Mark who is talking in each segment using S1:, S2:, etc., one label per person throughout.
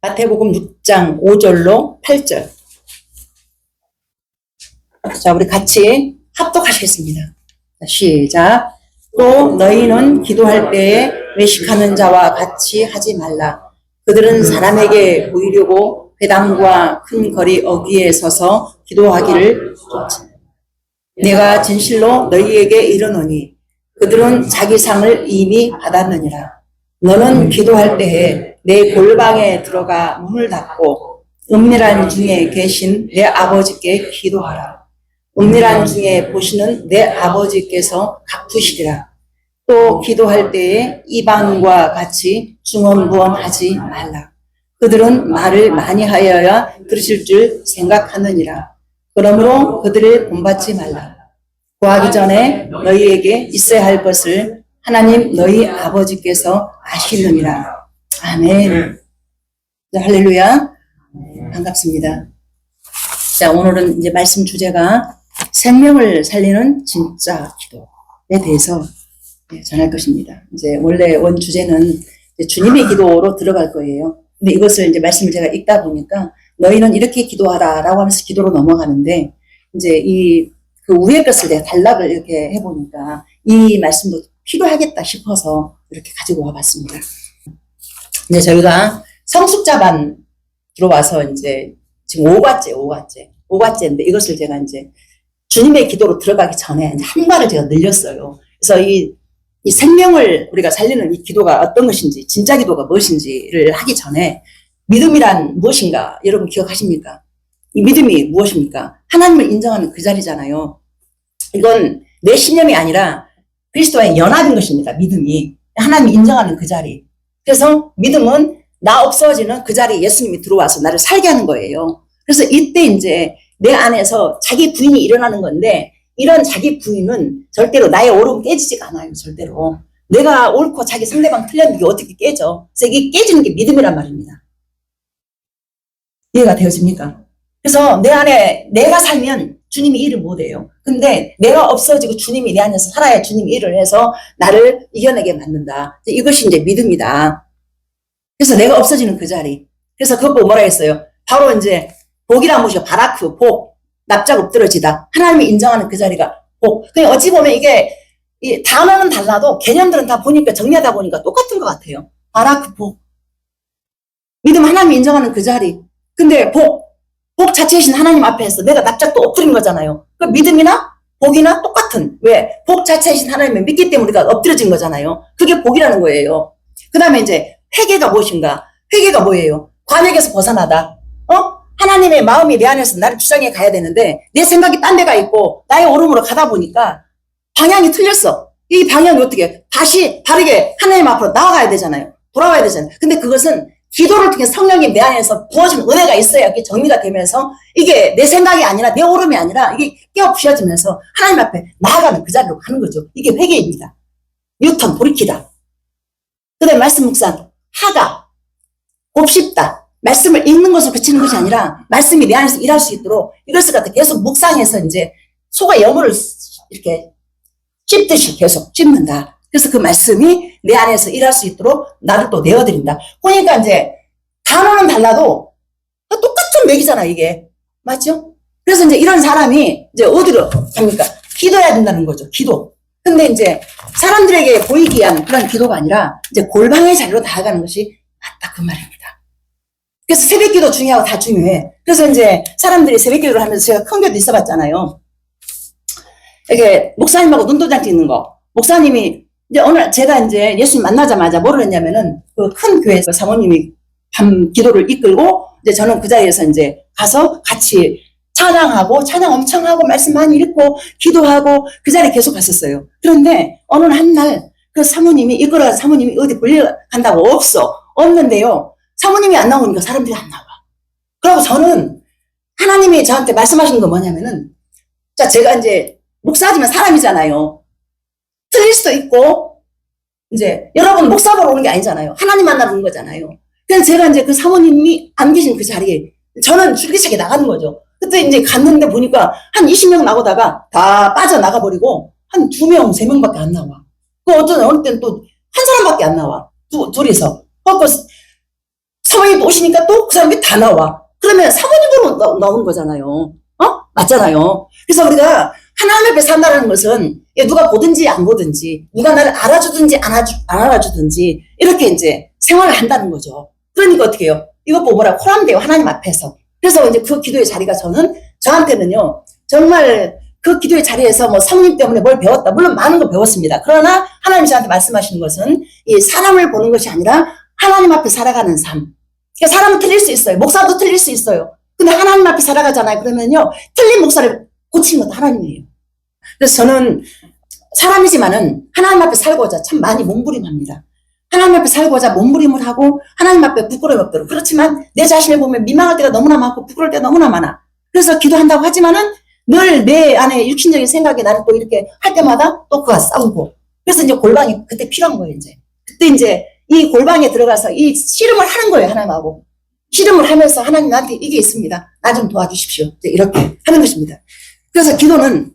S1: 마태복음 6장 5절로 8절. 자, 우리 같이 합독하시겠습니다. 시작. 또 너희는 기도할 때에 외식하는 자와 같이 하지 말라. 그들은 사람에게 보이려고 회당과 큰 거리 어귀에 서서 기도하기를 쫓지. 내가 진실로 너희에게 이르노니 그들은 자기 상을 이미 받았느니라. 너는 기도할 때에 내 골방에 들어가 문을 닫고 은밀한 중에 계신 내 아버지께 기도하라. 은밀한 중에 보시는 내 아버지께서 갚으시리라. 또 기도할 때에 이방인과 같이 중언부언하지 말라. 그들은 말을 많이 하여야 들으실 줄 생각하느니라. 그러므로 그들을 본받지 말라. 구하기 전에 너희에게 있어야 할 것을 하나님 너희 아버지께서 아시느니라. 아멘. 할렐루야. 반갑습니다. 자, 오늘은 이제 말씀 주제가 생명을 살리는 진짜 기도에 대해서 전할 것입니다. 이제 원래 원 주제는 주님의 기도로 들어갈 거예요. 근데 이것을 이제 말씀을 제가 읽다 보니까 너희는 이렇게 기도하라라고 하면서 기도로 넘어가는데 이제 그 위의 것을 내가 단락을 이렇게 해보니까 이 말씀도 필요하겠다 싶어서 이렇게 가지고 와봤습니다. 이제 저희가 성숙자반 들어와서 이제 지금 5과째인데 이것을 제가 이제 주님의 기도로 들어가기 전에 이제 한 발을 제가 늘렸어요. 그래서 이 생명을 우리가 살리는 이 기도가 어떤 것인지, 진짜 기도가 무엇인지를 하기 전에 믿음이란 무엇인가 여러분 기억하십니까? 이 믿음이 무엇입니까? 하나님을 인정하는 그 자리잖아요. 이건 내 신념이 아니라 그리스도와의 연합인 것입니다. 믿음이. 하나님이 인정하는 그 자리. 그래서 믿음은 나 없어지는 그 자리에 예수님이 들어와서 나를 살게 하는 거예요. 그래서 이때 이제 내 안에서 자기 부인이 일어나는 건데 이런 자기 부인은 절대로 나의 옳음 깨지지가 않아요. 절대로. 내가 옳고 자기 상대방 틀렸는데 이게 어떻게 깨져? 그래서 이게 깨지는 게 믿음이란 말입니다. 이해가 되어집니까? 그래서 내 안에 내가 살면 주님이 일을 못해요. 근데 내가 없어지고 주님이 내 안에서 살아야 주님이 일을 해서 나를 이겨내게 만든다. 이것이 이제 믿음이다. 그래서 내가 없어지는 그 자리. 그래서 그거 뭐라 했어요? 바로 이제 복이란 무엇이요? 바라크, 복, 납작 엎드러지다. 하나님이 인정하는 그 자리가 복. 그냥 어찌 보면 이게 이 단어는 달라도 개념들은 다 보니까 정리하다 보니까 똑같은 것 같아요. 바라크, 복. 믿음 하나님이 인정하는 그 자리. 근데 복 자체이신 하나님 앞에서 내가 납작 또 엎드린 거잖아요. 그 믿음이나 복이나 똑같은. 왜? 복 자체이신 하나님을 믿기 때문에 우리가 엎드려진 거잖아요. 그게 복이라는 거예요. 그 다음에 이제 회개가 무엇인가? 회개가 뭐예요? 관역에서 벗어나다. 하나님의 마음이 내 안에서 나를 주장해 가야 되는데 내 생각이 딴 데가 있고 나의 오름으로 가다 보니까 방향이 틀렸어. 이 방향이 어떻게 다시 바르게 하나님 앞으로 나아가야 되잖아요. 돌아와야 되잖아요. 근데 그것은 기도를 통해 성령이 내 안에서 부어주는 은혜가 있어야 이게 정리가 되면서 이게 내 생각이 아니라 내 오름이 아니라 이게 깨어 부셔지면서 하나님 앞에 나아가는 그 자리로 가는 거죠. 이게 회개입니다. 뉴턴 돌이키다. 그 다음에 말씀 묵상 하다. 곱씹다. 말씀을 읽는 것으로 그치는 것이 아니라 말씀이 내 안에서 일할 수 있도록 이것을 갖다 계속 묵상해서 이제 속의 여물을 이렇게 씹듯이 계속 씹는다. 그래서 그 말씀이 내 안에서 일할 수 있도록 나를 또 내어드린다. 그러니까 이제 단어는 달라도 똑같은 맥이잖아 이게. 맞죠? 그래서 이제 이런 사람이 이제 어디로 갑니까? 기도해야 된다는 거죠. 기도. 근데 이제 사람들에게 보이기 위한 그런 기도가 아니라 이제 골방의 자리로 나아가는 것이 맞다 그 말입니다. 그래서 새벽기도 중요하고 다 중요해. 그래서 이제 사람들이 새벽기도를 하면서 제가 큰 교도 있어봤잖아요. 이렇게 목사님하고 눈도장 찍는 거. 목사님이 이제 오늘 제가 이제 예수님 만나자마자 뭐를 했냐면은 그 큰 교회에서 사모님이 밤 기도를 이끌고 이제 저는 그 자리에서 이제 가서 같이 찬양하고 찬양 엄청 하고 말씀 많이 읽고 기도하고 그 자리에 계속 갔었어요. 그런데 어느 한 날 그 사모님이 이끌어가서 사모님이 어디 볼일 간다고 없는데요. 사모님이 안 나오니까 사람들이 안 나와. 그리고 저는 하나님이 저한테 말씀하신 건 뭐냐면은 자 제가 이제 목사지만 사람이잖아요. 틀릴 수도 있고 이제 여러분 목사 보러 오는 게 아니잖아요. 하나님 만나러 오는 거잖아요. 그래서 제가 이제 그 사모님이 안 계신 그 자리에 저는 줄기차게 나가는 거죠. 그때 이제 갔는데 보니까 한 20명 나오다가 다 빠져나가 버리고 한 2명, 3명밖에 안 나와. 그 어느 때는 또 한 사람밖에 안 나와. 둘이서. 그래서 사모님 또 오시니까 또 그 사람이 다 나와. 그러면 사모님으로 나오는 거잖아요. 맞잖아요. 그래서 우리가 하나님 앞에 산다는 것은 누가 보든지 안 보든지, 누가 나를 알아주든지 안 알아주든지 이렇게 이제 생활을 한다는 거죠. 그러니까 어떻게 해요? 이거 보고 뭐라 호람돼요, 하나님 앞에서. 그래서 이제 그 기도의 자리가 저한테는요, 정말 그 기도의 자리에서 뭐 사모님 때문에 뭘 배웠다. 물론 많은 걸 배웠습니다. 그러나 하나님이 저한테 말씀하시는 것은 이 사람을 보는 것이 아니라 하나님 앞에 살아가는 삶. 그러니까 사람은 틀릴 수 있어요. 목사도 틀릴 수 있어요. 근데 하나님 앞에 살아가잖아요. 그러면요, 틀린 목사를 고치는 것도 하나님이에요. 그래서 저는 사람이지만은 하나님 앞에 살고자 참 많이 몸부림합니다. 하나님 앞에 살고자 몸부림을 하고 하나님 앞에 부끄러움이 없도록. 그렇지만 내 자신을 보면 민망할 때가 너무나 많고 부끄러울 때가 너무나 많아. 그래서 기도한다고 하지만은 늘 내 안에 육신적인 생각이 나를 또 이렇게 할 때마다 또 그와 싸우고. 그래서 이제 골방이 그때 필요한 거예요, 이제. 그때 이제 이 골방에 들어가서 이 씨름을 하는 거예요, 하나님하고. 씨름을 하면서 하나님 나한테 이게 있습니다. 나 좀 도와주십시오. 이렇게 하는 것입니다. 그래서 기도는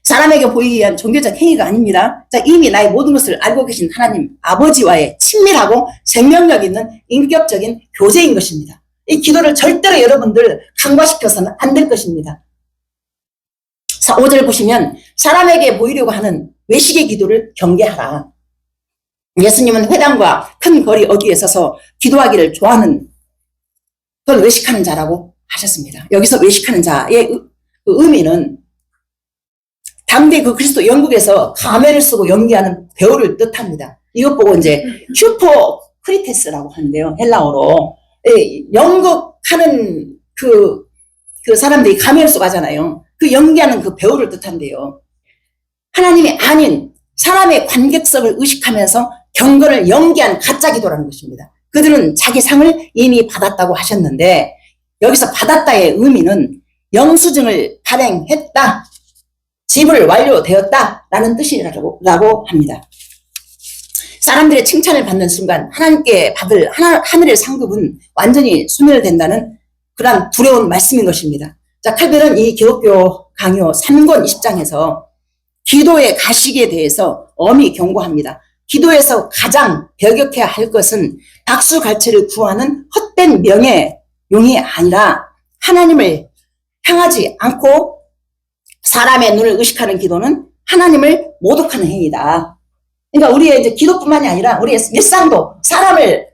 S1: 사람에게 보이기 위한 종교적 행위가 아닙니다. 자, 이미 나의 모든 것을 알고 계신 하나님 아버지와의 친밀하고 생명력 있는 인격적인 교제인 것입니다. 이 기도를 절대로 여러분들 강화시켜서는 안 될 것입니다. 5절 보시면 사람에게 보이려고 하는 외식의 기도를 경계하라. 예수님은 회당과 큰 거리 어귀에 서서 기도하기를 좋아하는 그걸 외식하는 자라고 하셨습니다. 여기서 외식하는 자의 그 의미는 당대 그 그리스도 영국에서 가면을 쓰고 연기하는 배우를 뜻합니다. 이것 보고 이제 슈퍼크리테스라고 하는데요. 헬라어로. 연극하는 그 사람들이 가면을 쓰고 하잖아요. 그 연기하는 그 배우를 뜻한대요. 하나님이 아닌 사람의 관객성을 의식하면서 경건을 연기한 가짜 기도라는 것입니다. 그들은 자기 상을 이미 받았다고 하셨는데 여기서 받았다의 의미는 영수증을 발행했다, 지불 완료되었다라는 뜻이라고 합니다. 사람들의 칭찬을 받는 순간 하나님께 받을 하늘의 상급은 완전히 소멸된다는 그런 두려운 말씀인 것입니다. 자, 칼빈은 이 기독교 강요 3권 20장에서 기도의 가식에 대해서 엄히 경고합니다. 기도에서 가장 배격해야 할 것은 박수갈채를 구하는 헛된 명예용이 아니라 하나님을 향하지 않고 사람의 눈을 의식하는 기도는 하나님을 모독하는 행위다. 그러니까 우리의 이제 기도뿐만이 아니라 우리의 일상도 사람을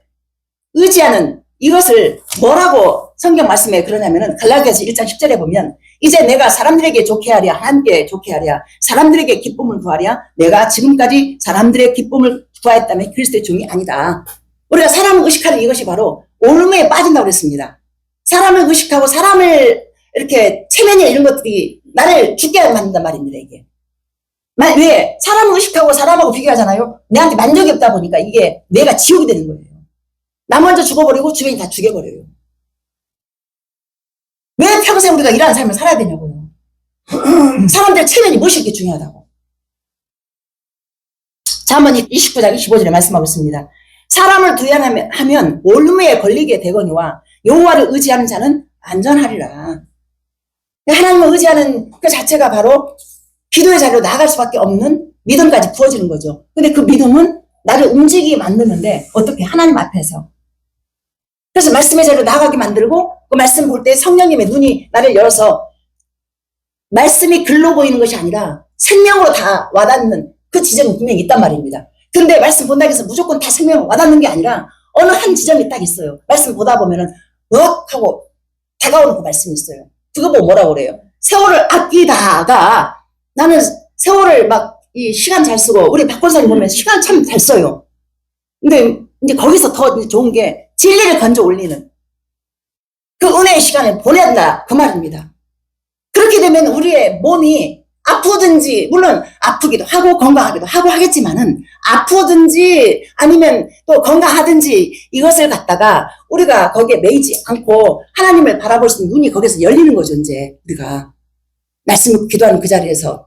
S1: 의지하는 이것을 뭐라고 성경 말씀에 그러냐면은 갈라디아서 1장 10절에 보면 이제 내가 사람들에게 좋게 하랴 하나님께 좋게 하랴 사람들에게 기쁨을 구하랴 내가 지금까지 사람들의 기쁨을 구하였다면 그리스도의 종이 아니다. 우리가 사람을 의식하는 이것이 바로 올무에 빠진다고 그랬습니다. 사람을 의식하고 사람을 이렇게 체면이나 이런 것들이 나를 죽게 만든단 말입니다. 이게 왜 사람을 의식하고 사람하고 비교하잖아요. 내한테 만족이 없다 보니까 이게 내가 지옥이 되는 거예요. 나 먼저 죽어버리고 주변이 다 죽여버려요. 왜 평생 우리가 이러한 삶을 살아야 되냐고요. 사람들의 체면이 무엇이 이렇게 중요하다고. 잠언 29장 25절에 말씀하고 있습니다. 사람을 두려워하면 올무에 걸리게 되거니와 여호와를 의지하는 자는 안전하리라. 하나님을 의지하는 그 자체가 바로 기도의 자리로 나아갈 수밖에 없는 믿음까지 부어지는 거죠. 근데 그 믿음은 나를 움직이게 만드는데 어떻게 하나님 앞에서. 그래서 말씀의 자리로 나아가게 만들고 그 말씀 볼 때 성령님의 눈이 나를 열어서 말씀이 글로 보이는 것이 아니라 생명으로 다 와닿는 그 지점이 분명히 있단 말입니다. 근데 말씀 본다고 해서 무조건 다 생명으로 와닿는 게 아니라 어느 한 지점이 딱 있어요. 말씀 보다 보면은 하고 다가오는 그 말씀이 있어요. 그거 보고 뭐라고 그래요? 세월을 아끼다가 나는 세월을 막 이 시간 잘 쓰고 우리 박권사님 보면 시간 참 잘 써요. 근데 이제 거기서 더 좋은 게 진리를 건져 올리는 그 은혜의 시간을 보낸다 그 말입니다. 그렇게 되면 우리의 몸이 아프든지 물론 아프기도 하고 건강하기도 하고 하겠지만은 아프든지 아니면 또 건강하든지 이것을 갖다가 우리가 거기에 매이지 않고 하나님을 바라볼 수 있는 눈이 거기서 열리는 거죠. 이제 우리가 말씀 기도하는 그 자리에서.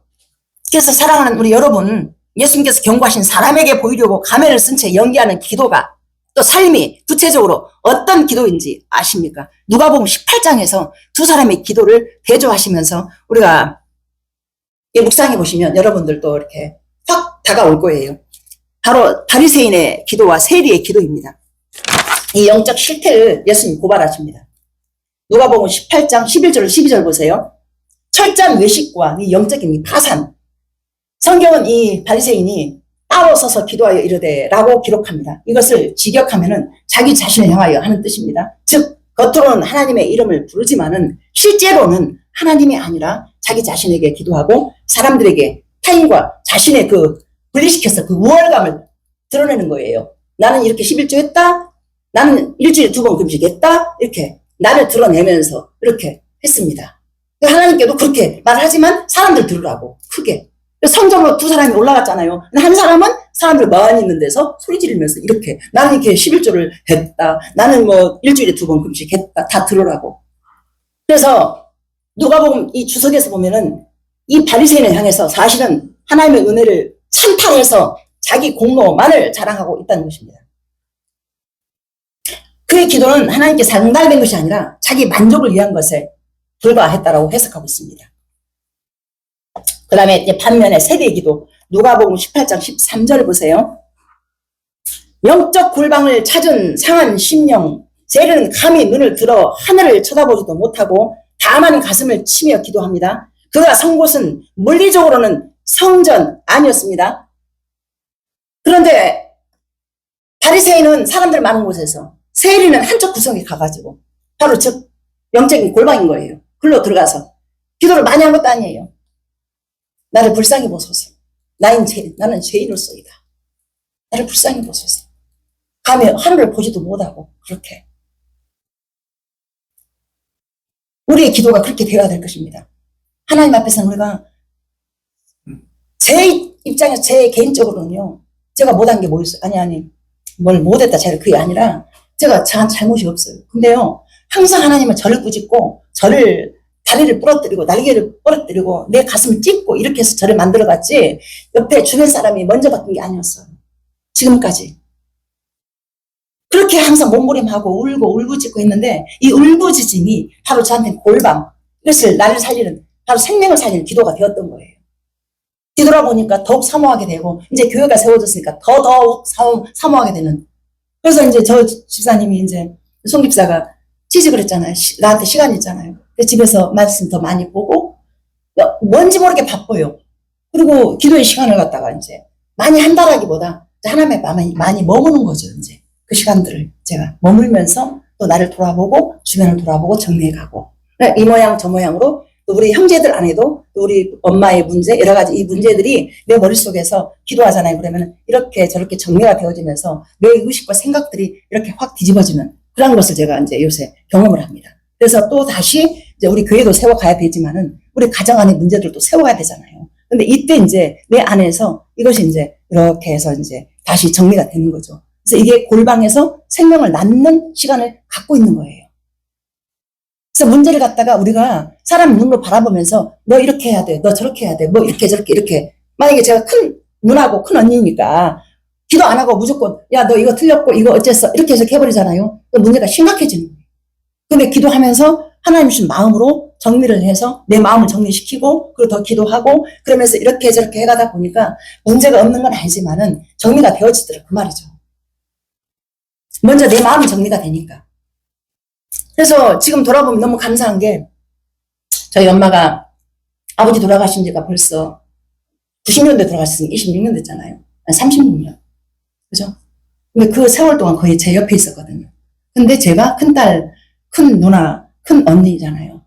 S1: 그래서 사랑하는 우리 여러분, 예수님께서 경고하신 사람에게 보이려고 가면을 쓴 채 연기하는 기도가 또 삶이 구체적으로 어떤 기도인지 아십니까? 누가복음 18장에서 두 사람의 기도를 대조하시면서 우리가 묵상해 보시면 여러분들도 이렇게 확 다가올 거예요. 바로 바리새인의 기도와 세리의 기도입니다. 이 영적 실태를 예수님 고발하십니다. 누가복음 18장 11절 12절 보세요. 철저한 외식과 이 영적인 이 파산. 성경은 이 바리새인이 따로 서서 기도하여 이르되 라고 기록합니다. 이것을 직역하면은 자기 자신을 향하여 하는 뜻입니다. 즉 겉으로는 하나님의 이름을 부르지만은 실제로는 하나님이 아니라 자기 자신에게 기도하고 사람들에게 타인과 자신의 그 분리시켜서 그 우월감을 드러내는 거예요. 나는 이렇게 11조 했다. 나는 일주일에 2번 금식했다. 이렇게 나를 드러내면서 이렇게 했습니다. 하나님께도 그렇게 말하지만 사람들 들으라고 크게. 성전으로 두 사람이 올라갔잖아요. 한 사람은 사람들 많이 있는 데서 소리 지르면서 이렇게 나는 이렇게 11조를 했다. 나는 뭐 일주일에 2번 금식했다. 다 들으라고. 그래서 누가복음 이 주석에서 보면은 이 바리새인을 향해서 사실은 하나님의 은혜를 찬탄해서 자기 공로만을 자랑하고 있다는 것입니다. 그의 기도는 하나님께 상달된 것이 아니라 자기 만족을 위한 것에 불과했다라고 해석하고 있습니다. 그 다음에 이제 반면에 세대의 기도, 누가복음 18장 13절 보세요. 영적 골방을 찾은 상한 심령, 세리는 감히 눈을 들어 하늘을 쳐다보지도 못하고 다만 가슴을 치며 기도합니다. 그가 선 곳은 물리적으로는 성전 아니었습니다. 그런데 바리새인은 사람들 많은 곳에서, 세리는 한쪽 구석에 가가지고 바로 즉 영적인 골방인 거예요. 글로 들어가서 기도를 많이 한 것도 아니에요. 나를 불쌍히 보소서. 나는 죄인으로서이다. 나를 불쌍히 보소서. 감히 하늘을 보지도 못하고 그렇게. 우리의 기도가 그렇게 되어야 될 것입니다. 하나님 앞에서는 우리가 제 입장에서 제 개인적으로는요. 제가 못한 게 뭐 있어요? 뭘 못했다. 그게 아니라 제가 잘못이 없어요. 근데요. 항상 하나님은 저를 꾸짖고 저를 다리를 부러뜨리고 날개를 부러뜨리고 내 가슴을 찢고 이렇게 해서 저를 만들어갔지 옆에 주변 사람이 먼저 바뀐 게 아니었어요. 지금까지. 그렇게 항상 몸부림하고 울고 울부짖고 했는데 이 울부짖음이 바로 저한테는 골방, 이것을 나를 살리는, 바로 생명을 살리는 기도가 되었던 거예요. 뒤돌아보니까 더욱 사모하게 되고 이제 교회가 세워졌으니까 더욱 사모하게 되는. 그래서 이제 저 집사님이 이제 송 집사가 취직을 했잖아요. 나한테 시간이 있잖아요. 집에서 말씀 더 많이 보고 뭔지 모르게 바빠요. 그리고 기도의 시간을 갖다가 이제 많이 한다라기보다 하나님의 마음에 많이 머무는 거죠. 이제 그 시간들을 제가 머물면서 또 나를 돌아보고 주변을 돌아보고 정리해가고 이 모양 저 모양으로 또 우리 형제들 안에도 또 우리 엄마의 문제 여러 가지 이 문제들이 내 머릿속에서 기도하잖아요. 그러면 이렇게 저렇게 정리가 되어지면서 내 의식과 생각들이 이렇게 확 뒤집어지는 그런 것을 제가 이제 요새 경험을 합니다. 그래서 또 다시 이제 우리 교회도 세워가야 되지만은 우리 가정 안의 문제들도 세워가야 되잖아요. 근데 이때 이제 내 안에서 이것이 이제 이렇게 해서 이제 다시 정리가 되는 거죠. 그래서 이게 골방에서 생명을 낳는 시간을 갖고 있는 거예요. 그래서 문제를 갖다가 우리가 사람 눈으로 바라보면서 너 이렇게 해야 돼, 너 저렇게 해야 돼, 뭐 이렇게 저렇게 이렇게 만약에 제가 큰 누나고 큰 언니니까 기도 안 하고 무조건 야 너 이거 틀렸고 이거 어쨌어 이렇게 해서 해버리잖아요. 그 문제가 심각해지는 거예요. 근데 기도하면서 하나님 주신 마음으로 정리를 해서 내 마음을 정리시키고 그리고 더 기도하고 그러면서 이렇게 저렇게 해가다 보니까 문제가 없는 건 아니지만은 정리가 되어지더라 그 말이죠. 먼저 내 마음이 정리가 되니까. 그래서 지금 돌아보면 너무 감사한 게 저희 엄마가 아버지 돌아가신 지가 벌써 90년대 돌아가셨으니까 26년 됐잖아요. 36년. 그죠? 근데 그 세월 동안 거의 제 옆에 있었거든요. 근데 제가 큰딸, 큰 누나, 큰 언니잖아요.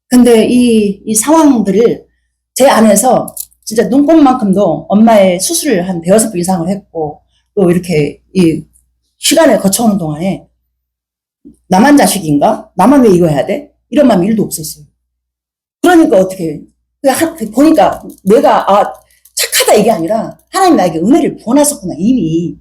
S1: 근데 이 상황들을 제 안에서 진짜 눈꼽만큼도 엄마의 수술을 한 5번 이상을 했고 또 이렇게 이 시간을 거쳐오는 동안에 나만 자식인가? 나만 왜 이거 해야 돼? 이런 마음이 1도 없었어요. 그러니까 어떻게 보니까 내가 착하다 이게 아니라 하나님 나에게 은혜를 부어놨었구나 이미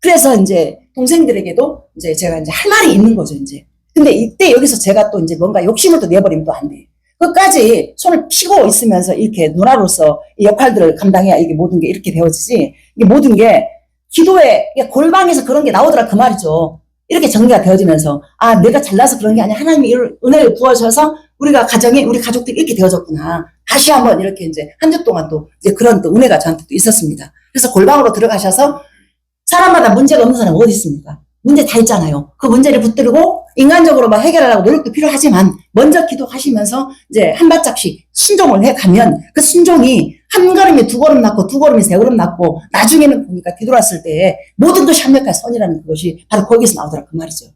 S1: 그래서 이제 동생들에게도 이제 제가 이제 할 말이 있는 거죠 이제. 근데 이때 여기서 제가 또 이제 뭔가 욕심을 또 내버리면 또 안 돼. 끝까지 손을 피고 있으면서 이렇게 누나로서 이 역할들을 감당해야 이게 모든 게 이렇게 되어지지. 이게 모든 게 기도에 골방에서 그런 게 나오더라 그 말이죠. 이렇게 정리가 되어지면서 내가 잘나서 그런 게 아니라 하나님이 이런 은혜를 부어주셔서 우리가 가정에 우리 가족들이 이렇게 되어졌구나. 다시 한번 이렇게 이제 한 주 동안 또 이제 그런 또 은혜가 저한테 또 있었습니다. 그래서 골방으로 들어가셔서 사람마다 문제가 없는 사람 어디 있습니까? 문제 다 있잖아요. 그 문제를 붙들고 인간적으로 막 해결하려고 노력도 필요하지만 먼저 기도하시면서 이제 한 발짝씩 순종을 해가면 그 순종이 한 걸음에 두 걸음 낫고 두 걸음에 세 걸음 낫고 나중에는 보니까 뒤돌았을 때 모든 것이 합력한 선이라는 그것이 바로 거기서 나오더라 그 말이죠.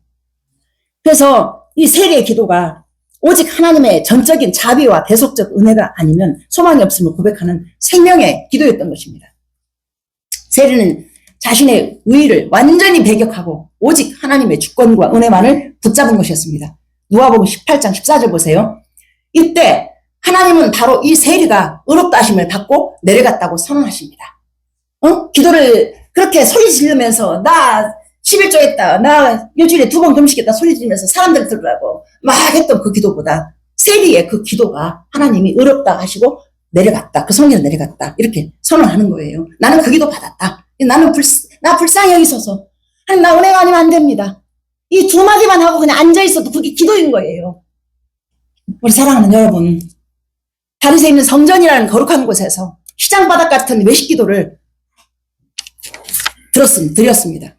S1: 그래서 이 세례의 기도가 오직 하나님의 전적인 자비와 대속적 은혜가 아니면 소망이 없음을 고백하는 생명의 기도였던 것입니다. 세례는 자신의 의의를 완전히 배격하고 오직 하나님의 주권과 은혜만을 붙잡은 것이었습니다. 누가복음 18장 14절 보세요. 이때 하나님은 바로 이 세리가 의롭다 하심을 받고 내려갔다고 선언하십니다. 기도를 그렇게 소리 지르면서 나 11조 했다. 나 일주일에 2번 금식했다. 소리 지르면서 사람들 들으라고 막 했던 그 기도보다 세리의 그 기도가 하나님이 의롭다 하시고 내려갔다. 그 성경에 내려갔다. 이렇게 선언하는 거예요. 나는 그 기도 받았다. 나는 나 불쌍히 여기소서. 하나님 나 은혜가 아니면 안 됩니다. 이 두 마디만 하고 그냥 앉아있어도 그게 기도인 거예요. 우리 사랑하는 여러분, 다윗에 있는 성전이라는 거룩한 곳에서 시장바닥 같은 외식 기도를 드렸습니다.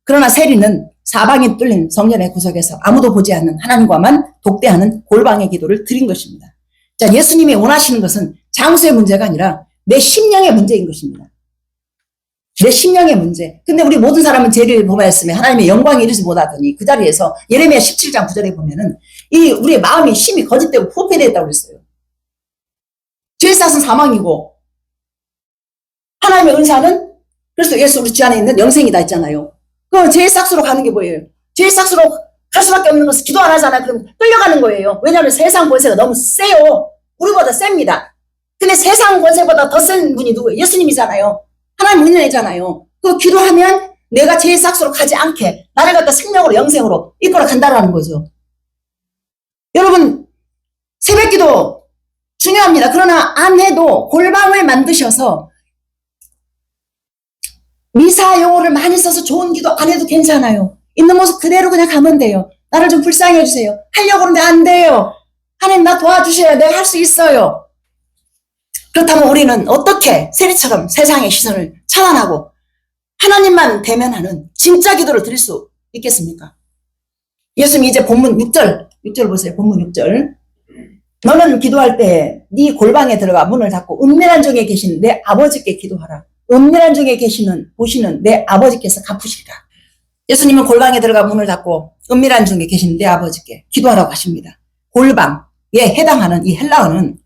S1: 그러나 세리는 사방이 뚫린 성전의 구석에서 아무도 보지 않는 하나님과만 독대하는 골방의 기도를 드린 것입니다. 자, 예수님이 원하시는 것은 장소의 문제가 아니라 내 심령의 문제인 것입니다. 내 심령의 문제. 근데 우리 모든 사람은 죄를 범하였으며 하나님의 영광에 이르지 못하더니 그 자리에서 예레미야 17장 9절에 보면은 우리의 마음이 심히 거짓되고 포폐되었다고 그랬어요. 죄의 싹은 사망이고 하나님의 은사는 그래서 예수 우리 주 안에 있는 영생이다 했잖아요. 그럼 죄의 싹수로 가는 게 뭐예요? 죄의 싹수로 갈 수밖에 없는 것은 기도 안 하잖아요. 그럼 끌려가는 거예요. 왜냐하면 세상 권세가 너무 세요. 우리보다 셉니다. 근데 세상 권세보다 더 센 분이 누구예요? 예수님이잖아요. 하나님 은혜잖아요. 그 기도하면 내가 죄의 싹수로 가지 않게 나를 갖다 생명으로 영생으로 이끌어 간다라는 거죠. 여러분 새벽기도 중요합니다. 그러나 안 해도 골방을 만드셔서 미사 용어를 많이 써서 좋은 기도 안 해도 괜찮아요. 있는 모습 그대로 그냥 가면 돼요. 나를 좀 불쌍히 해주세요. 하려고 하는데 안 돼요. 하나님 나 도와주셔야 내가 할 수 있어요. 그렇다면 우리는 어떻게 세리처럼 세상의 시선을 차단하고 하나님만 대면하는 진짜 기도를 드릴 수 있겠습니까? 예수님이 이제 본문 6절 보세요. 본문 6절. 너는 기도할 때 네 골방에 들어가 문을 닫고 은밀한 중에 계신 내 아버지께 기도하라. 은밀한 중에 보시는 내 아버지께서 갚으시리라. 예수님은 골방에 들어가 문을 닫고 은밀한 중에 계신 내 아버지께 기도하라고 하십니다. 골방에 해당하는 이 헬라어는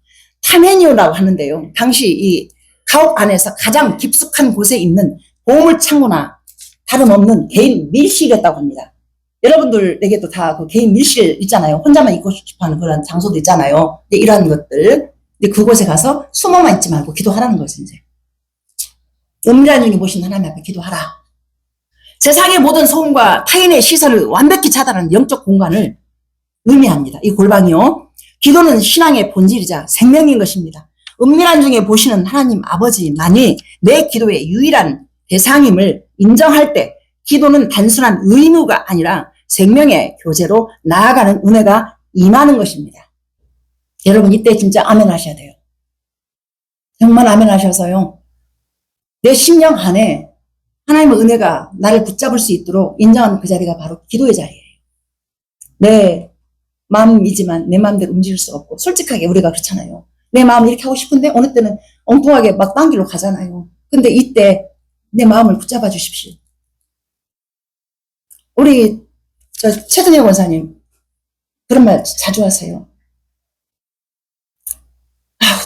S1: 타메니오라고 하는데요. 당시 이 가옥 안에서 가장 깊숙한 곳에 있는 보물창고나 다름없는 개인 밀실이었다고 합니다. 여러분들에게도 다 그 개인 밀실 있잖아요. 혼자만 있고 싶어하는 그런 장소도 있잖아요. 이러한 것들. 근데 그곳에 가서 숨어만 있지 말고 기도하라는 거죠, 이제. 은밀한 중에 보신 하나님 앞에 기도하라. 세상의 모든 소음과 타인의 시선을 완벽히 차단하는 영적 공간을 의미합니다. 이 골방이요. 기도는 신앙의 본질이자 생명인 것입니다. 은밀한 중에 보시는 하나님 아버지만이 내 기도의 유일한 대상임을 인정할 때 기도는 단순한 의무가 아니라 생명의 교제로 나아가는 은혜가 임하는 것입니다. 여러분 이때 진짜 아멘 하셔야 돼요. 정말 아멘 하셔서요. 내 심령 안에 하나님의 은혜가 나를 붙잡을 수 있도록 인정하는 그 자리가 바로 기도의 자리예요. 내 마음이지만 내 마음대로 움직일 수 없고 솔직하게 우리가 그렇잖아요. 내 마음 이렇게 하고 싶은데 어느 때는 엉뚱하게 막 딴 길로 가잖아요. 근데 이때 내 마음을 붙잡아 주십시오. 우리 최근영 원사님 그런 말 자주 하세요.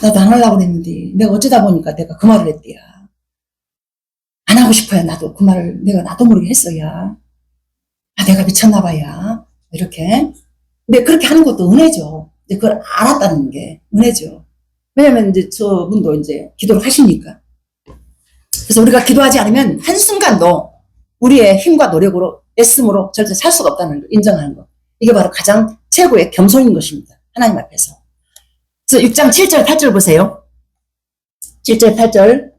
S1: 나도 안 하려고 그랬는데 내가 어쩌다 보니까 내가 그 말을 했대야. 안 하고 싶어야 나도 그 말을 나도 모르게 했어야. 내가 미쳤나 봐야. 이렇게. 근데 그렇게 하는 것도 은혜죠. 이제 그걸 알았다는 게 은혜죠. 왜냐면 이제 저분도 이제 기도를 하시니까. 그래서 우리가 기도하지 않으면 한순간도 우리의 힘과 노력으로 애씀으로 절대 살 수가 없다는 걸 인정하는 것. 이게 바로 가장 최고의 겸손인 것입니다. 하나님 앞에서. 그래서 6장 7절 8절 보세요. 7절 8절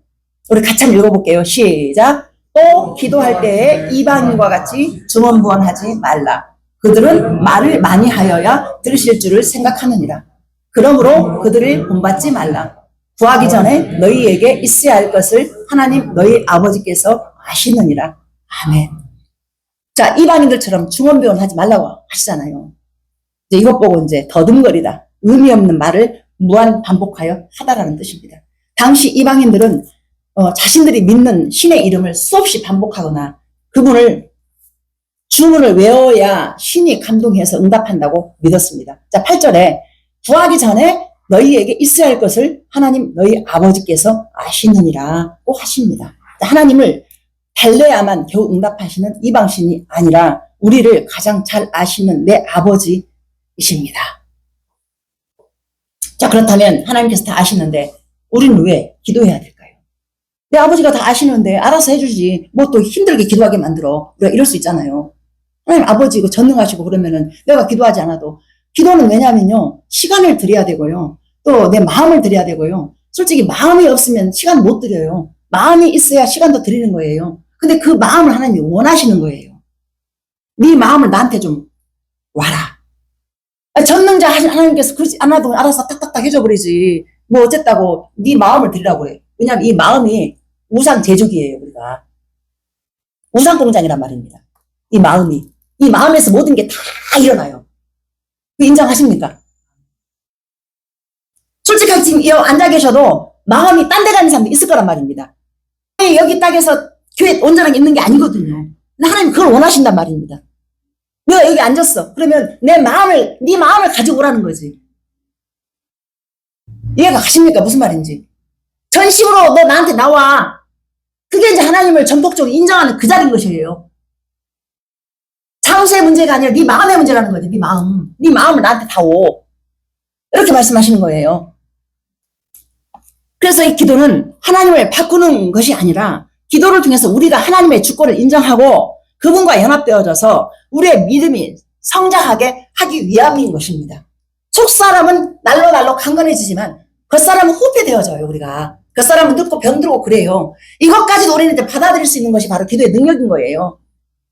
S1: 우리 같이 한번 읽어볼게요. 시작. 또 기도할 때에 이방인과 같이 주문부언하지 말라. 그들은 말을 많이 하여야 들으실 줄을 생각하느니라. 그러므로 그들을 본받지 말라. 구하기 전에 너희에게 있어야 할 것을 하나님 너희 아버지께서 아시느니라. 아멘. 자, 이방인들처럼 중언부언 하지 말라고 하시잖아요. 이제 이것 보고 이제 더듬거리다. 의미 없는 말을 무한 반복하여 하다라는 뜻입니다. 당시 이방인들은 자신들이 믿는 신의 이름을 수없이 반복하거나 그분을 주문을 외워야 신이 감동해서 응답한다고 믿었습니다. 자, 8절에 구하기 전에 너희에게 있어야 할 것을 하나님 너희 아버지께서 아시느니라고 하십니다. 자, 하나님을 달래야만 겨우 응답하시는 이방신이 아니라 우리를 가장 잘 아시는 내 아버지이십니다. 자, 그렇다면 하나님께서 다 아시는데 우리는 왜 기도해야 될까요? 내 아버지가 다 아시는데 알아서 해주지 뭐 또 힘들게 기도하게 만들어. 우리가 이럴 수 있잖아요. 하나님 아버지고 전능하시고 그러면은 내가 기도하지 않아도 기도는 왜냐면요 시간을 드려야 되고요 또 내 마음을 드려야 되고요 솔직히 마음이 없으면 시간 못 드려요. 마음이 있어야 시간도 드리는 거예요. 근데 그 마음을 하나님이 원하시는 거예요. 네 마음을 나한테 좀 와라. 전능자 하나님께서 그러지 않아도 알아서 딱딱딱 해줘 버리지 뭐 어쨌다고 네 마음을 드리라고 그래. 왜냐하면 이 마음이 우상 제조기예요. 우리가 우상 공장이란 말입니다. 이 마음에서 모든 게 다 일어나요. 인정하십니까? 솔직하게 지금 앉아 계셔도 마음이 딴 데 가는 사람도 있을 거란 말입니다. 여기 딱에서 교회 온전하게 있는 게 아니거든요. 하나님 그걸 원하신단 말입니다. 내가 여기 앉았어. 그러면 네 마음을 가지고 오라는 거지. 이해가 가십니까? 무슨 말인지. 전심으로 너 나한테 나와. 그게 이제 하나님을 전폭적으로 인정하는 그 자리인 것이에요. 장수의 문제가 아니라 네 마음의 문제라는 거지. 네 마음. 네 마음을 나한테 다오. 이렇게 말씀하시는 거예요. 그래서 이 기도는 하나님을 바꾸는 것이 아니라 기도를 통해서 우리가 하나님의 주권을 인정하고 그분과 연합되어져서 우리의 믿음이 성장하게 하기 위함인 것입니다. 속사람은 날로 강건해지지만 겉사람은 후패되어져요. 우리가 겉사람은 늙고 병들고 그래요. 이것까지도 우리는 이제 받아들일 수 있는 것이 바로 기도의 능력인 거예요.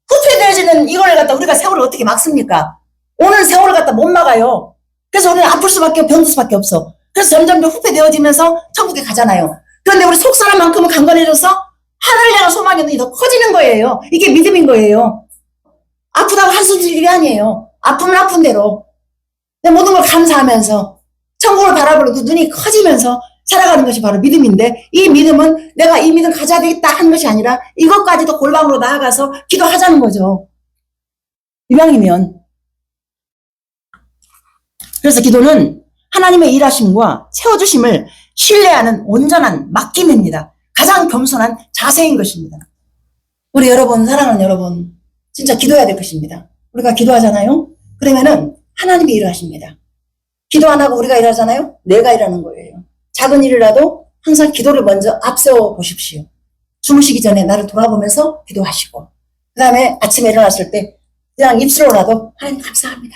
S1: 후패되어지는 이걸 갖다 우리가 세월을 어떻게 막습니까? 오는 세월을 갖다 못 막아요. 그래서 우리는 아플 수밖에 병들 수밖에 없어. 그래서 점점 더 후패되어지면서 천국에 가잖아요. 그런데 우리 속사람만큼은 강건해져서 하늘을 향한 소망이 더 커지는 거예요. 이게 믿음인 거예요. 아프다고 한숨 쉴 일이 아니에요. 아프면 아픈 대로 모든 걸 감사하면서 천국을 바라보고 눈이 커지면서 살아가는 것이 바로 믿음인데 이 믿음은 내가 이 믿음 가져야 되겠다 하는 것이 아니라 이것까지도 골방으로 나아가서 기도하자는 거죠. 이왕이면. 그래서 기도는 하나님의 일하심과 채워주심을 신뢰하는 온전한 맡김입니다. 가장 겸손한 자세인 것입니다. 우리 여러분, 사랑하는 여러분, 진짜 기도해야 될 것입니다. 우리가 기도하잖아요? 그러면은 하나님이 일을 하십니다. 기도 안 하고 우리가 일하잖아요? 내가 일하는 거예요. 작은 일이라도 항상 기도를 먼저 앞세워 보십시오. 주무시기 전에 나를 돌아보면서 기도하시고 그 다음에 아침에 일어났을 때 그냥 입술로라도 하나님 감사합니다.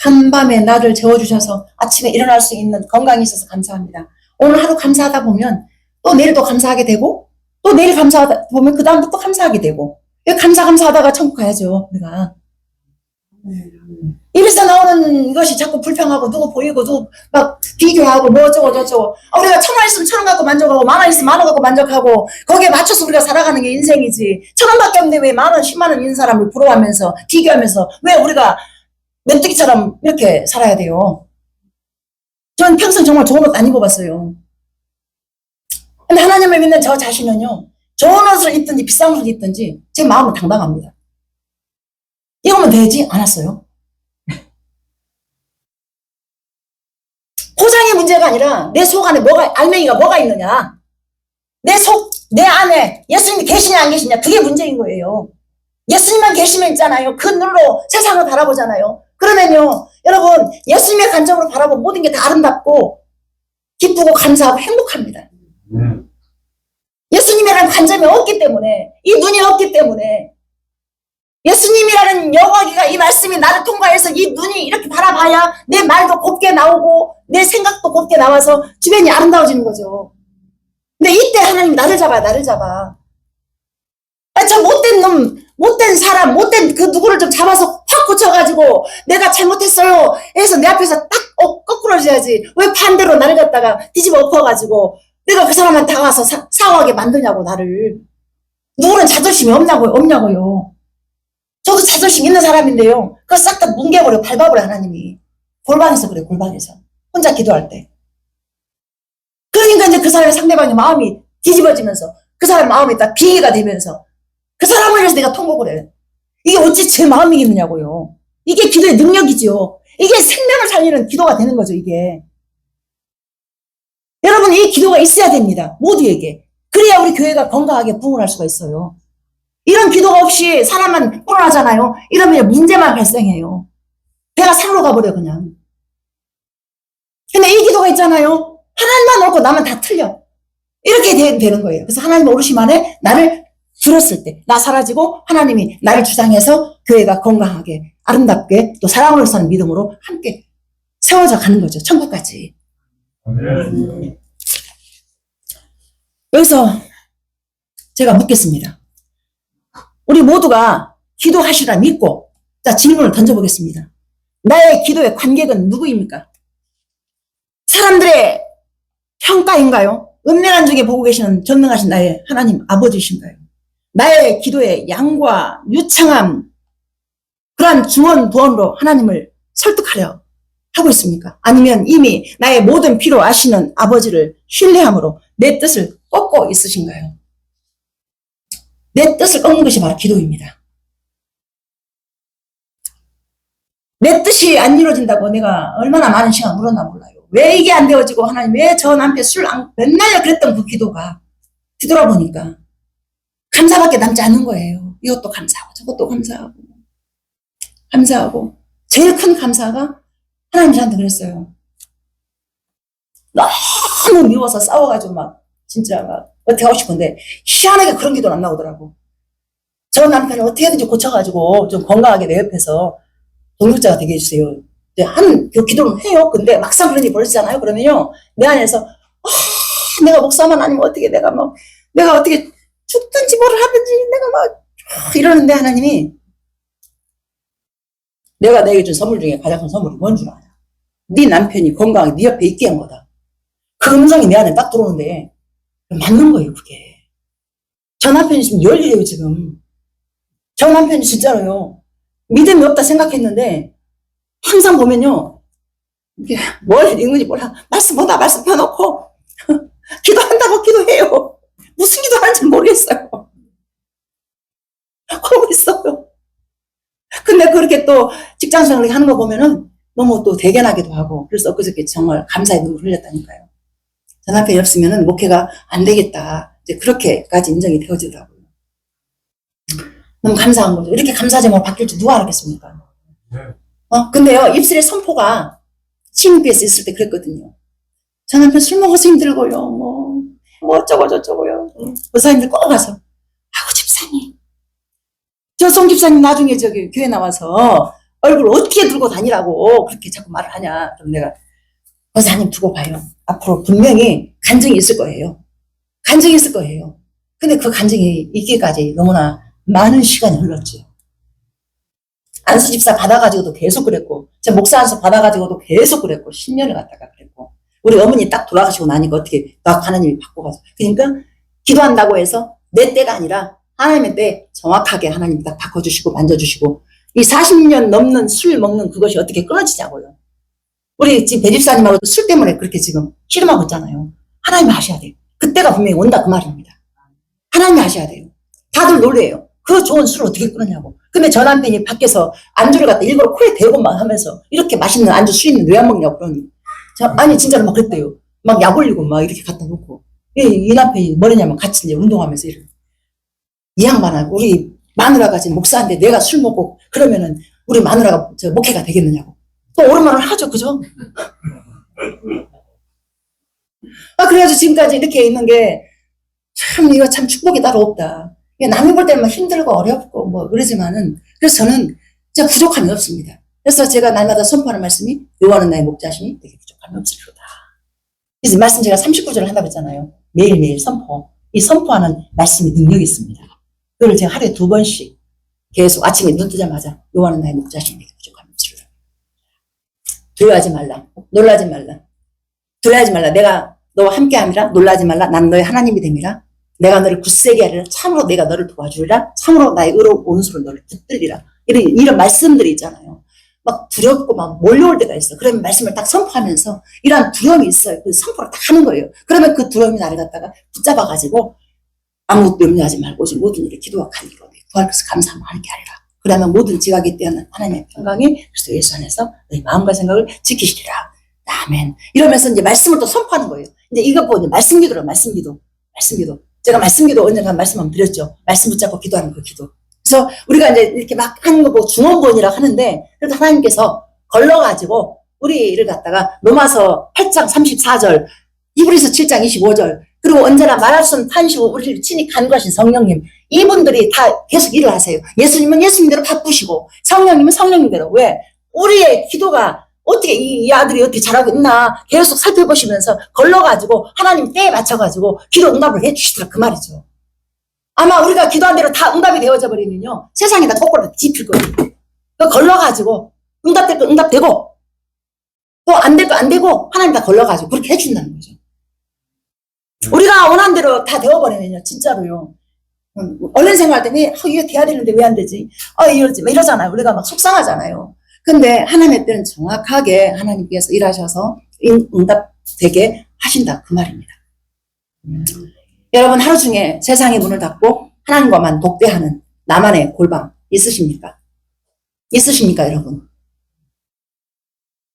S1: 한밤에 나를 재워주셔서 아침에 일어날 수 있는 건강이 있어서 감사합니다. 오늘 하루 감사하다 보면 또 내일도 감사하게 되고 또 내일 감사하다 보면 그 다음부터 감사하게 되고 감사하다가 천국 가야죠. 우리가 입에서 나오는 것이 자꾸 불평하고 누구 보이고 누구 막 비교하고 뭐 어쩌고 저쩌고 우리가 1,000원 있으면 1,000원 갖고 만족하고 10,000원 있으면 10,000원 갖고 만족하고 거기에 맞춰서 우리가 살아가는 게 인생이지. 1,000원밖에 없는데 왜 10,000원 100,000원 있는 사람을 부러워하면서 비교하면서 왜 우리가 메뚜기처럼 이렇게 살아야 돼요. 전 평생 정말 좋은 옷 안 입어봤어요. 근데 하나님을 믿는 저 자신은요 좋은 옷을 입든지 비싼 옷을 입든지 제 마음은 당당합니다. 이거면 되지 않았어요. 포장이 문제가 아니라 내 속 안에 알맹이가 뭐가 있느냐, 내 안에 예수님이 계시냐 안 계시냐, 그게 문제인 거예요. 예수님만 계시면 있잖아요. 그 눈으로 세상을 바라보잖아요. 그러면요 여러분 예수님의 관점으로 바라보면 모든 게 다 아름답고 기쁘고 감사하고 행복합니다. 예수님이라는 관점이 없기 때문에, 이 눈이 없기 때문에, 예수님이라는 여과기가 이 말씀이 나를 통과해서 이 눈이 이렇게 바라봐야 내 말도 곱게 나오고 내 생각도 곱게 나와서 주변이 아름다워지는 거죠. 근데 이때 하나님 나를 잡아. 저 못된 놈, 못된 사람, 못된 그 누구를 좀 잡아서 확 고쳐가지고 내가 잘못했어요 해서 내 앞에서 딱 거꾸러져야지. 왜 반대로 나를 갖다가 뒤집어 엎어가지고 내가 그 사람한테 다가와서 사과하게 만드냐고. 나를. 누구는 자존심이 없냐고요. 저도 자존심 있는 사람인데요. 그거 싹 다 뭉개버려, 밟아버려, 하나님이. 골방에서 그래요, 골방에서. 혼자 기도할 때. 그러니까 이제 그 사람의 상대방의 마음이 뒤집어지면서 그 사람의 마음이 딱 비계가 되면서 그 사람을 위해서 내가 통곡을 해요. 이게 어찌 제 마음이겠느냐고요. 이게 기도의 능력이지요. 이게 생명을 살리는 기도가 되는 거죠, 이게. 여러분, 이 기도가 있어야 됩니다. 모두에게. 그래야 우리 교회가 건강하게 부흥할 수가 있어요. 이런 기도가 없이 사람만 불안하잖아요. 이러면 문제만 발생해요. 배가 산으로 가버려, 그냥. 근데 이 기도가 있잖아요. 하나님만 옳고 나만 다 틀려. 이렇게 되는 거예요. 그래서 하나님 오르심 안에 나를 들었을 때, 나 사라지고 하나님이 나를 주장해서 교회가 건강하게, 아름답게, 또 사랑으로 사는 믿음으로 함께 세워져 가는 거죠. 천국까지. 여기서 제가 묻겠습니다. 우리 모두가 기도하시라 믿고, 자, 질문을 던져보겠습니다. 나의 기도의 관객은 누구입니까? 사람들의 평가인가요? 은밀한 중에 보고 계시는 전능하신 나의 하나님 아버지신가요? 나의 기도의 양과 유창함, 그러한 중언 부언으로 하나님을 설득하려 하고 있습니까? 아니면 이미 나의 모든 피로 아시는 아버지를 신뢰함으로 내 뜻을 꺾고 있으신가요? 내 뜻을 꺾는 것이 바로 기도입니다. 내 뜻이 안 이루어진다고 내가 얼마나 많은 시간 물었나 몰라요. 왜 이게 안 되어지고 하나님 왜 저 남편 맨날 그랬던 그 기도가 뒤돌아보니까 감사밖에 남지 않는 거예요. 이것도 감사하고 저것도 감사하고 제일 큰 감사가 하나님 저한테 그랬어요. 너무 미워서 싸워가지고 막 진짜 막 어떻게 하고 싶은데 희한하게 그런 기도는 안 나오더라고. 저 남편을 어떻게든지 고쳐가지고 좀 건강하게 내 옆에서 동역자가 되게 해주세요. 그 기도는 해요. 근데 막상 그런 일이 벌어지잖아요. 그러면요, 내 안에서, 내가 목사만 아니면 어떻게 내가 어떻게 죽든지 뭐를 하든지 내가 막, 이러는데 하나님이, 내가 너에게 준 선물 중에 가장 큰 선물이 뭔 줄 아냐? 네 남편이 건강하게 네 옆에 있게 한 거다. 그 음성이 내 안에 딱 들어오는데, 맞는 거예요, 그게. 저 남편이 지금 열일해요, 지금. 저 남편이 진짜로요. 믿음이 없다 생각했는데, 항상 보면요, 이게 뭘 읽는지 몰라. 말씀 펴놓고, 기도한다고 기도해요. 무슨 기도하는지 모르겠어요. 그러고 있어요. 근데 그렇게 또 직장 생활을 하는 거 보면은 너무 또 대견하기도 하고, 그래서 엊그저께 정말 감사의 눈물을 흘렸다니까요. 저 남편이 없으면은 목회가 안 되겠다. 이제 그렇게까지 인정이 되어지더라고요. 너무 감사한 거죠. 이렇게 감사 제목을 바뀔 줄 누가 알았겠습니까? 근데요, 입술에 선포가 신입에서 있을 때 그랬거든요. 저 남편 술 먹어서 힘들고요. 뭐 어쩌고 저쩌고요. 의사님들 꼭 가서, 아이고, 집사님. 저 송 집사님 나중에 저기 교회 나와서 얼굴 어떻게 들고 다니라고 그렇게 자꾸 말을 하냐. 그럼 내가, 의사님 두고 봐요. 앞으로 분명히 간증이 있을 거예요. 간증이 있을 거예요. 근데 그 간증이 있기까지 너무나 많은 시간이 흘렀죠. 안수 집사 받아가지고도 계속 그랬고, 제 목사 안수 받아가지고도 계속 그랬고, 10년을 갖다가 그랬고, 우리 어머니 딱 돌아가시고 나니까 어떻게 딱 하나님이 바꿔가서. 그러니까 기도한다고 해서 내 때가 아니라 하나님의 때 정확하게 하나님이 딱 바꿔주시고 만져주시고, 이 40년 넘는 술 먹는 그것이 어떻게 끊어지냐고요. 우리 지금 배집사님하고 술 때문에 그렇게 지금 씨름하고 있잖아요. 하나님이 하셔야 돼요. 그때가 분명히 온다 그 말입니다. 하나님이 하셔야 돼요. 다들 놀래요. 그 좋은 술을 어떻게 끊었냐고. 근데 저 남편이 밖에서 안주를 갖다 일부러 코에 대고 막 하면서 이렇게 맛있는 안주 술있는 왜 안 먹냐고 그러니. 아니 진짜로 막 그랬대요. 막 약 올리고 막 이렇게 갖다 놓고. 이 남편이 뭐냐면 같이 이제 운동하면서 이렇게. 이 양반아, 우리 마누라가 지금 목사인데 내가 술 먹고 그러면은 우리 마누라가 저 목회가 되겠느냐고. 또 옳은 말을 하죠, 그죠? 그래가지고 지금까지 이렇게 있는 게 참 이거 참 축복이 따로 없다. 남이 볼 때는 막 힘들고 어렵고 뭐 그러지만은, 그래서 저는 진짜 부족함이 없습니다. 그래서 제가 날마다 선포하는 말씀이 요한은 나의 목자시니 되게 부족함이 없으리로다. 그래서 말씀 제가 39절을 한다고 했잖아요. 매일매일 선포. 이 선포하는 말씀이 능력이 있습니다. 그걸 제가 하루에 2번씩 계속 아침에 눈 뜨자마자 요한은 나의 목자시니 되게 부족함이 없으리로다. 두려워하지 말라. 놀라지 말라. 두려워하지 말라. 내가 너와 함께함이라. 놀라지 말라. 난 너의 하나님이 됨이라. 내가 너를 굳세게 하리라. 참으로 내가 너를 도와주리라. 참으로 나의 의로운 온수로 너를 붙들리라. 이런 말씀들이 있잖아요. 막 두렵고 막 몰려올 때가 있어. 그러면 말씀을 딱 선포하면서 이러한 두려움이 있어요. 그 선포를 딱 하는 거예요. 그러면 그 두려움이 나를 갖다가 붙잡아가지고 아무것도 염려하지 말고 오직 모든 일을 기도와 간구로 구할 것을 감사하며 하는 게 아니라 그러면 모든 지각에 대한 하나님의 평강이 그리스도 예수 안에서 너희 마음과 생각을 지키시리라. 아멘. 이러면서 이제 말씀을 또 선포하는 거예요. 이제 이거 보니 말씀 기도로 말씀 기도. 제가 말씀 기도 언젠가 말씀 한번 드렸죠. 말씀 붙잡고 기도하는 그 기도. 그래서 우리가 이제 이렇게 막 하는 거 보고 중언부언이라고 하는데 그래도 하나님께서 걸러가지고 우리를 갖다가 로마서 8장 34절, 히브리서 7장 25절, 그리고 언제나 말할 수 없는 탄식으로 우리를 친히 간구하신 성령님, 이분들이 다 계속 일을 하세요. 예수님은 예수님대로 바쁘시고 성령님은 성령님대로. 왜? 우리의 기도가 어떻게 이 아들이 어떻게 잘하고 있나 계속 살펴보시면서 걸러가지고 하나님 때에 맞춰가지고 기도 응답을 해주시더라 그 말이죠. 아마 우리가 기도한 대로 다 응답이 되어져 버리면요 세상에다 거꾸로 뒤집힐 거예요. 걸러가지고 응답될 거 응답되고 또 안 될 거 안 되고 하나님 다 걸러가지고 그렇게 해준다는 거죠. 우리가 원하는 대로 다 되어버리면요 진짜로요. 얼른 생각할 때는 이게 돼야 되는데 왜 안 되지? 이러잖아요. 우리가 막 속상하잖아요. 근데 하나님의 때는 정확하게 하나님께서 일하셔서 응답되게 하신다 그 말입니다. 여러분 하루 중에 세상의 문을 닫고 하나님과만 독대하는 나만의 골방 있으십니까? 있으십니까 여러분?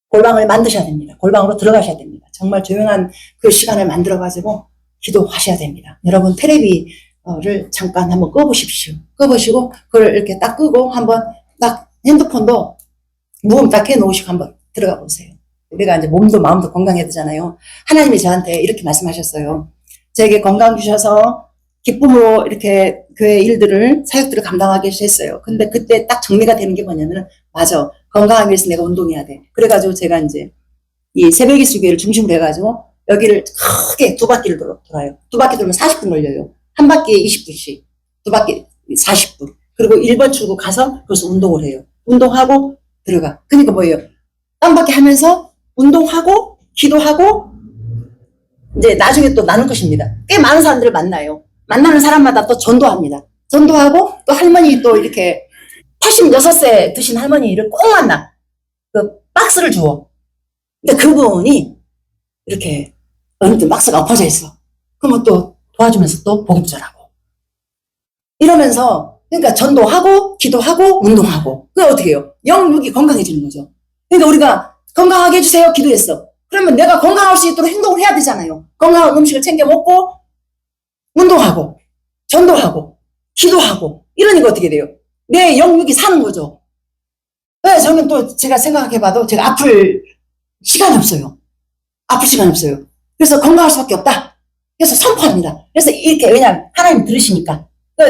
S1: 골방을 만드셔야 됩니다. 골방으로 들어가셔야 됩니다. 정말 조용한 그 시간을 만들어가지고 기도하셔야 됩니다. 여러분 테레비를 잠깐 한번 꺼보십시오. 꺼보시고 그걸 이렇게 딱 끄고 한번 딱 핸드폰도 무음 딱 해놓으시고 한번 들어가 보세요. 우리가 이제 몸도 마음도 건강해야 되잖아요. 하나님이 저한테 이렇게 말씀하셨어요. 저에게 건강 주셔서 기쁨으로 이렇게 교회 일들을 사역들을 감당하게 했어요. 근데 그때 딱 정리가 되는 게 뭐냐면 맞아 건강하기 위해서 내가 운동해야 돼. 그래가지고 제가 이제 이 새벽이슬 교회를 중심으로 해가지고 여기를 크게 두 바퀴를 돌아요. 두 바퀴 돌면 40분 걸려요. 한 바퀴에 20분씩 두 바퀴 40분. 그리고 1번 출구 가서 거기서 운동을 해요. 운동하고 들어가. 그러니까 뭐예요? 한 바퀴 하면서 운동하고 기도하고 이제 나중에 또 나눌 것입니다. 꽤 많은 사람들을 만나요. 만나는 사람마다 또 전도합니다. 전도하고 또 할머니 또 이렇게 86세 드신 할머니를 꼭 만나. 그 박스를 주워. 근데 그분이 이렇게 어느 때 박스가 엎어져 있어. 그러면 또 도와주면서 또 복음 전하고. 이러면서 그러니까 전도하고 기도하고 운동하고. 그게 어떻게 해요? 영육이 건강해지는 거죠. 그러니까 우리가 건강하게 해주세요 기도했어. 그러면 내가 건강할 수 있도록 행동을 해야 되잖아요. 건강한 음식을 챙겨 먹고 운동하고 전도하고 기도하고 이러니까 어떻게 돼요? 내 영육이 사는 거죠. 네, 저는 또 제가 생각해봐도 제가 아플 시간이 없어요. 아플 시간이 없어요. 그래서 건강할 수밖에 없다. 그래서 선포합니다. 그래서 이렇게 왜냐하면 하나님 들으시니까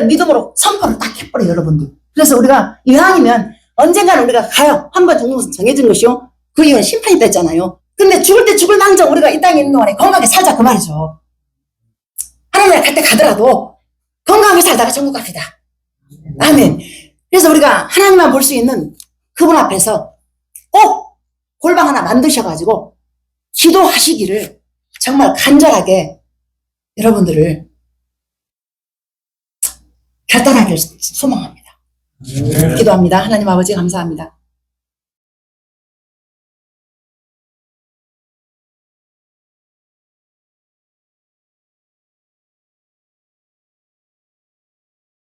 S1: 믿음으로 선포를 딱 해버려요 여러분들. 그래서 우리가 이왕이면 언젠가는 우리가 가요. 한 번 죽는 것은 정해진 것이요. 그 이유는 심판이 있다 했잖아요. 근데 죽을 때 죽을 망정 우리가 이 땅에 있는 동안에 건강하게 살자 그 말이죠. 하나님 갈 때 가더라도 건강하게 살다가 천국 갑시다. 아멘. 그래서 우리가 하나님만 볼 수 있는 그분 앞에서 꼭 골방 하나 만드셔가지고 기도하시기를 정말 간절하게 여러분들을 결단하기를 소망합니다. 기도합니다. 하나님 아버지 감사합니다.